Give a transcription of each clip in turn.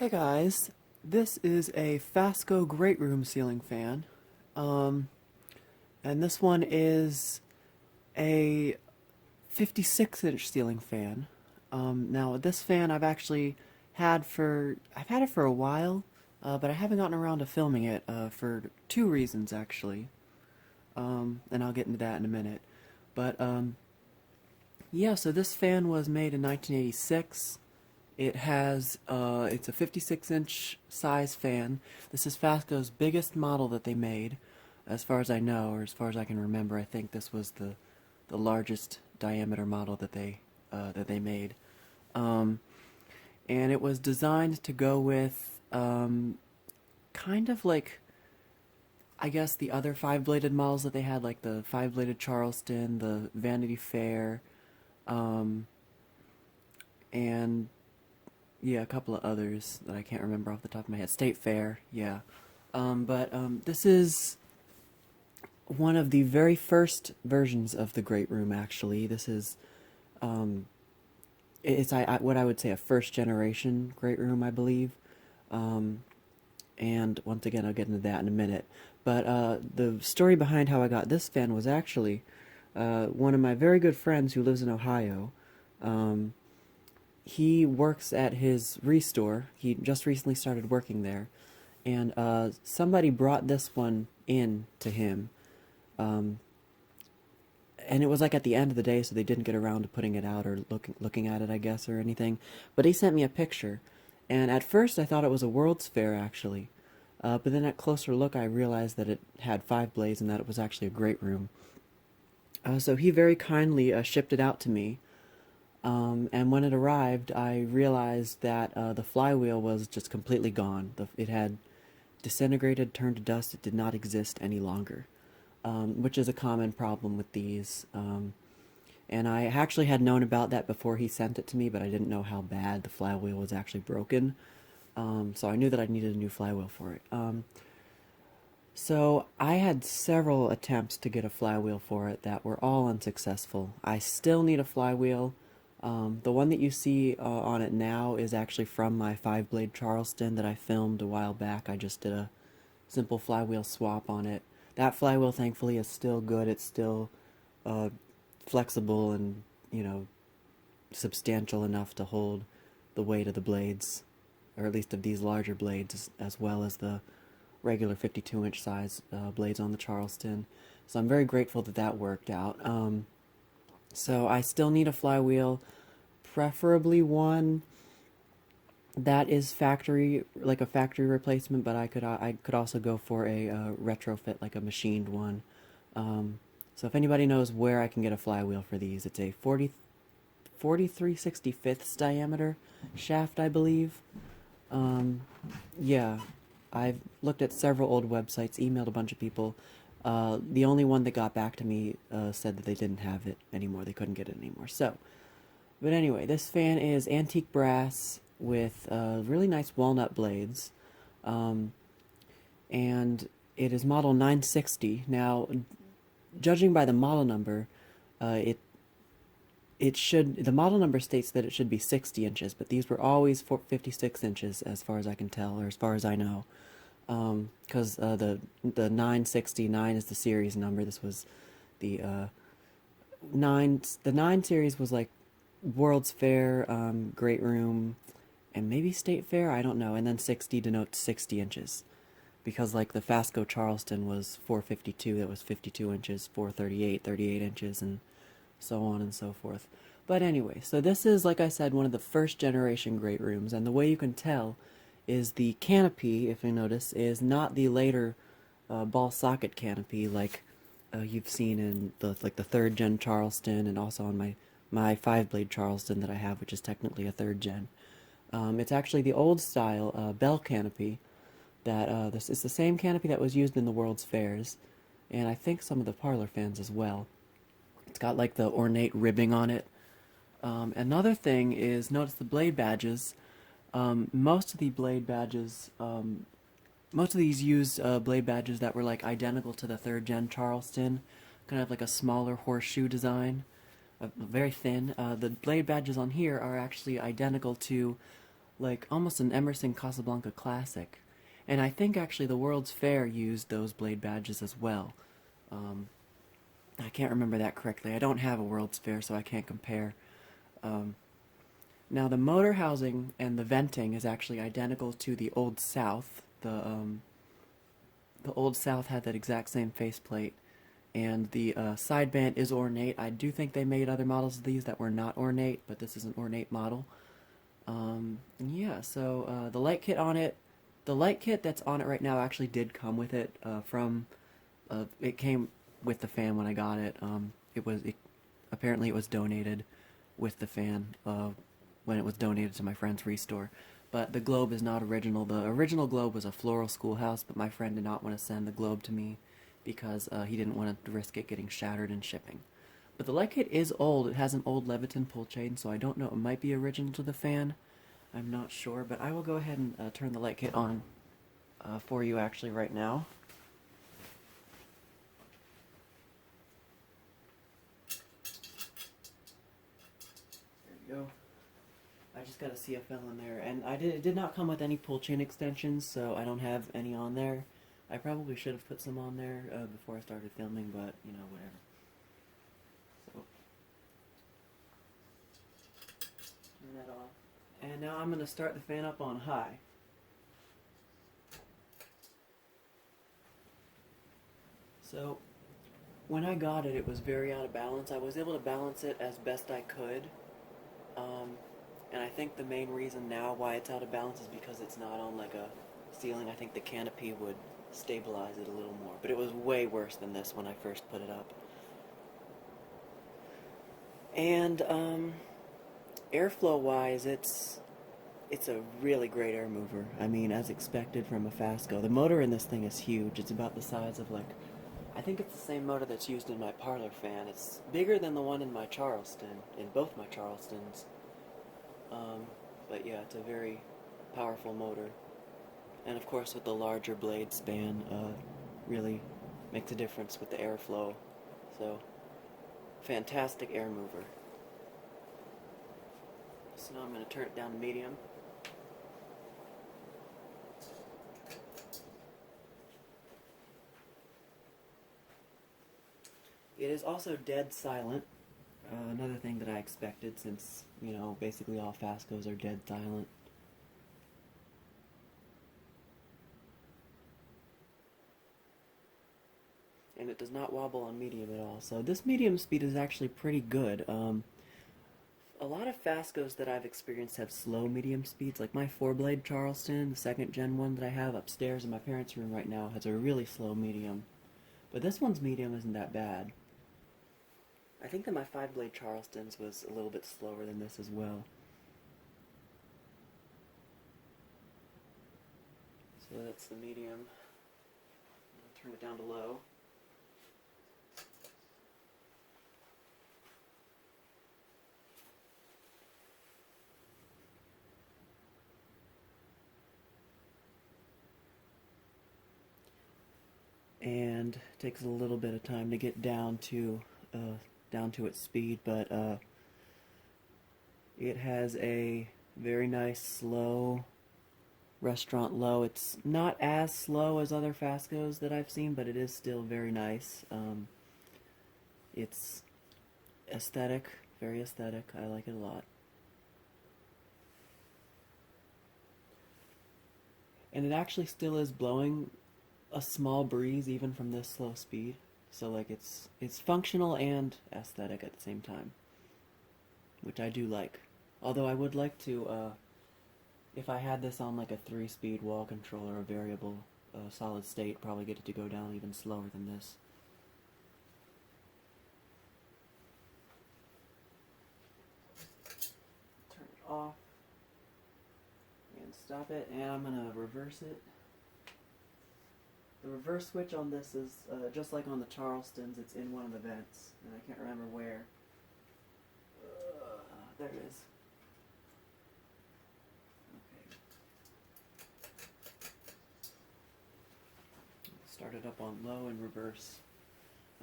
guys, this is a FASCO Great Room ceiling fan, and this one is a 56-inch ceiling fan. Now this fan I've had it for a while, but I haven't gotten around to filming it for two reasons actually, and I'll get into that in a minute. But yeah, so this fan was made in 1986. It's a 56-inch size fan. This is FASCO's biggest model that they made, as far as I know, or as far as I can remember. I think this was the largest diameter model that they made, and it was designed to go with kind of like, I guess, the other five-bladed models that they had, like the five-bladed Charleston, the Vanity Fair, and yeah, a couple of others that I can't remember off the top of my head. State Fair, yeah. This is one of the very first versions of the Great Room, actually. This is, what I would say a first-generation Great Room, I believe. And once again, I'll get into that in a minute. But the story behind how I got this fan was actually one of my very good friends who lives in Ohio. He works at his restore. He just recently started working there, and somebody brought this one in to him, and it was like at the end of the day, so they didn't get around to putting it out or looking at it, I guess, or anything. But he sent me a picture, and at first I thought it was a World's Fair actually, but then at closer look I realized that it had 5 blades and that it was actually a Great Room. So he very kindly shipped it out to me. And when it arrived, I realized that the flywheel was just completely gone. It had disintegrated, turned to dust. It did not exist any longer, which is a common problem with these. And I actually had known about that before he sent it to me, but I didn't know how bad the flywheel was actually broken. So I knew that I needed a new flywheel for it. So I had several attempts to get a flywheel for it that were all unsuccessful. I still need a flywheel. The one that you see on it now is actually from my 5-blade Charleston that I filmed a while back. I just did a simple flywheel swap on it. That flywheel, thankfully, is still good. It's still flexible and, substantial enough to hold the weight of the blades, or at least of these larger blades, as well as the regular 52-inch size blades on the Charleston. So I'm very grateful that that worked out. So I still need a flywheel, preferably one that is like a factory replacement, but I could also go for a retrofit, like a machined one. So if anybody knows where I can get a flywheel for these, it's a 43/65 diameter shaft, I believe. Yeah, I've looked at several old websites, emailed a bunch of people. The only one that got back to me said that they didn't have it anymore. They couldn't get it anymore. But anyway, this fan is antique brass with really nice walnut blades, and it is model 960. Now, judging by the model number, the model number states that it should be 60 inches, but these were always 56 inches as far as I can tell, or as far as I know. Because the 969 is the series number. This was the 9 series was like World's Fair, Great Room, and maybe State Fair, I don't know. And then 60 denotes 60 inches, because like the FASCO Charleston was 452, that was 52 inches, 438, 38 inches, and so on and so forth. But anyway, so this is, like I said, one of the first generation Great Rooms, and the way you can tell is the canopy, if you notice, is not the later ball socket canopy like you've seen in the 3rd gen Charleston, and also on my 5-blade Charleston that I have, which is technically a 3rd gen. It's actually the old style bell canopy that this is the same canopy that was used in the World's Fairs, and I think some of the parlor fans as well. It's got like the ornate ribbing on it. Another thing is, notice the blade badges. Most of the blade badges, most of these used blade badges that were like identical to the 3rd gen Charleston, kind of like a smaller horseshoe design, very thin. The blade badges on here are actually identical to like almost an Emerson Casablanca classic. And I think actually the World's Fair used those blade badges as well. Um, I can't remember that correctly. I don't have a World's Fair, so I can't compare. Um, Now the motor housing and the venting is actually identical to the Old South. The Old South had that exact same faceplate, and the sideband is ornate. I do think they made other models of these that were not ornate, but this is an ornate model. Yeah, so the light kit on it, the light kit that's on it right now actually did come with it it came with the fan when I got it. Apparently it was donated with the fan when it was donated to my friend's restore. But the globe is not original. The original globe was a floral schoolhouse, but my friend did not want to send the globe to me because he didn't want to risk it getting shattered in shipping. But the light kit is old. It has an old Leviton pull chain, so I don't know. It might be original to the fan. I'm not sure, but I will go ahead and turn the light kit on for you actually right now. There we go. I just got a CFL in there, and it did not come with any pull chain extensions, so I don't have any on there. I probably should have put some on there before I started filming, but you know, whatever. So turn that off, and now I'm going to start the fan up on high. So when I got it, it was very out of balance. I was able to balance it as best I could. And I think the main reason now why it's out of balance is because it's not on like a ceiling. I think the canopy would stabilize it a little more. But it was way worse than this when I first put it up. And airflow-wise, it's a really great air mover. I mean, as expected from a FASCO. The motor in this thing is huge. It's about the size of like, I think it's the same motor that's used in my parlor fan. It's bigger than the one in my Charleston, in both my Charlestons. But yeah, it's a very powerful motor. And of course with the larger blade span, really makes a difference with the airflow. So, fantastic air mover. So now I'm going to turn it down to medium. It is also dead silent. Another thing that I expected since, you know, basically all FASCOs are dead silent. And it does not wobble on medium at all. So this medium speed is actually pretty good. A lot of FASCOs that I've experienced have slow medium speeds. Like my 4-blade Charleston, the 2nd gen one that I have upstairs in my parents' room right now, has a really slow medium. But this one's medium isn't that bad. I think that my 5-blade Charleston's was a little bit slower than this as well. So that's the medium. I'll turn it down to low. And it takes a little bit of time to get down to its speed, but it has a very nice slow restaurant low. It's not as slow as other FASCOs that I've seen, but it is still very nice. It's aesthetic, very aesthetic. I like it a lot. And it actually still is blowing a small breeze even from this slow speed. So like it's functional and aesthetic at the same time, which I do like. Although I would like to, if I had this on like a 3-speed wall controller or variable solid state, probably get it to go down even slower than this. Turn it off and stop it, and I'm gonna reverse it. The reverse switch on this is, just like on the Charlestons, it's in one of the vents, and I can't remember where. There it is. Okay. Start it up on low and reverse.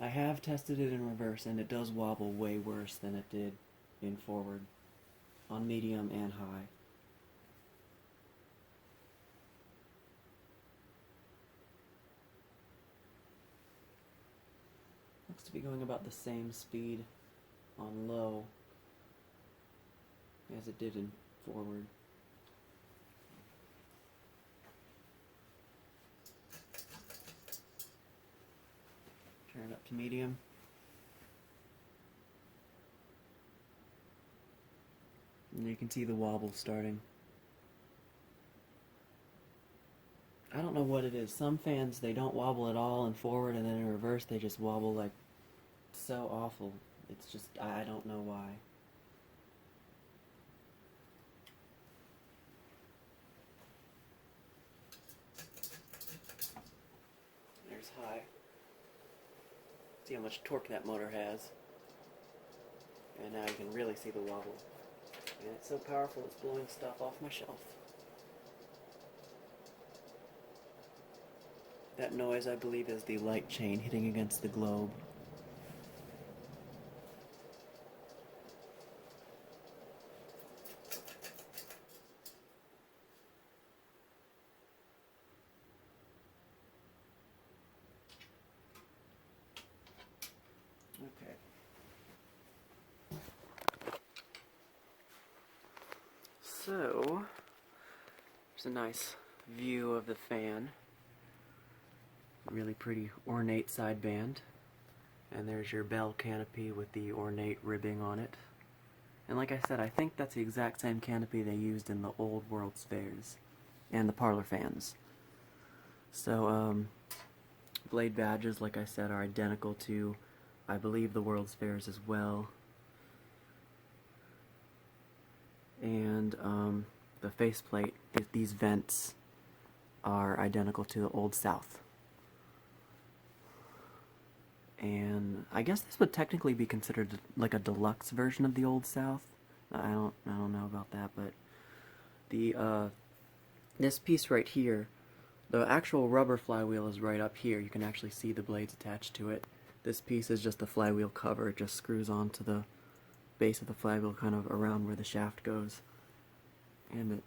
I have tested it in reverse, and it does wobble way worse than it did in forward, on medium and high. Looks to be going about the same speed on low as it did in forward. Turn it up to medium. And you can see the wobble starting. I don't know what it is. Some fans, they don't wobble at all in forward, and then in reverse they just wobble like so awful. It's just, I don't know why. There's high. See how much torque that motor has. And now you can really see the wobble. And it's so powerful it's blowing stuff off my shelf. That noise, I believe, is the light chain hitting against the globe. Okay. So, there's a nice view of the fan. Really pretty ornate sideband. And there's your bell canopy with the ornate ribbing on it. And like I said, I think that's the exact same canopy they used in the old World's Fairs and the parlor fans. So, blade badges, like I said, are identical to, I believe, the World's Fairs as well. And the faceplate, these vents are identical to the Old South. And I guess this would technically be considered like a deluxe version of the Old South. I don't know about that, but the this piece right here, the actual rubber flywheel is right up here. You can actually see the blades attached to it. This piece is just the flywheel cover. It just screws onto the base of the flywheel, kind of around where the shaft goes. And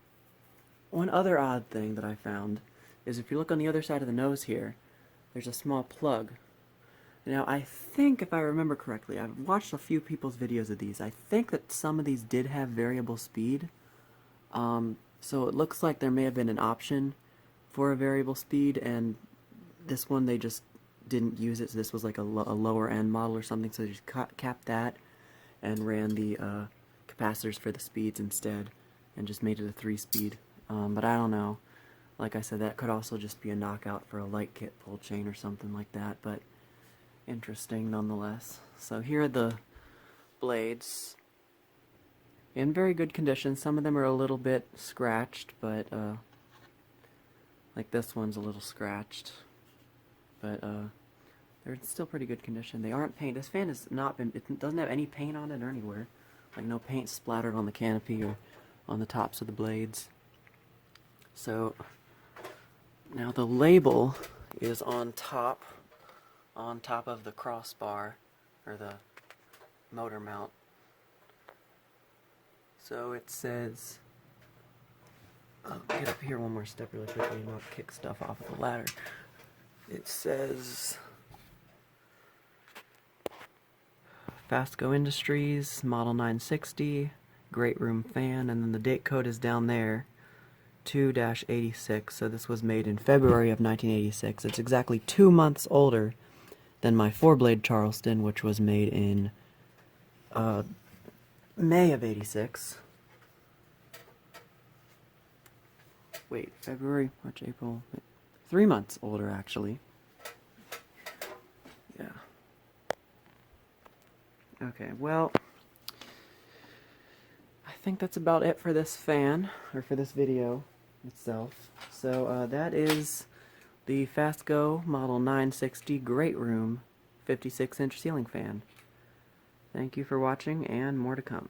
one other odd thing that I found is if you look on the other side of the nose here, there's a small plug. Now, I think, if I remember correctly, I've watched a few people's videos of these. I think that some of these did have variable speed. So it looks like there may have been an option for a variable speed, and this one they just didn't use it. So this was like a lower end model or something, so they just capped that and ran the capacitors for the speeds instead and just made it a 3-speed. But I don't know. Like I said, that could also just be a knockout for a light kit pull chain or something like that, but interesting nonetheless. So here are the blades in very good condition. Some of them are a little bit scratched, but like this one's a little scratched, but they're in still pretty good condition. They aren't painted. This fan has not been, it doesn't have any paint on it or anywhere. Like no paint splattered on the canopy or on the tops of the blades. So now the label is on top of the crossbar, or the motor mount. So it says, I'll get up here one more step really quickly and not kick stuff off of the ladder. It says FASCO Industries, Model 960, Great Room fan, and then the date code is down there, 2-86, so this was made in February of 1986. It's exactly 2 months older than my 4-blade Charleston, which was made in May of 86. Wait, February, March, April, 3 months older actually. Yeah. Okay, well, I think that's about it for this fan, or for this video itself. So that is the FASCO Model 960 Great Room 56-inch ceiling fan. Thank you for watching, and more to come.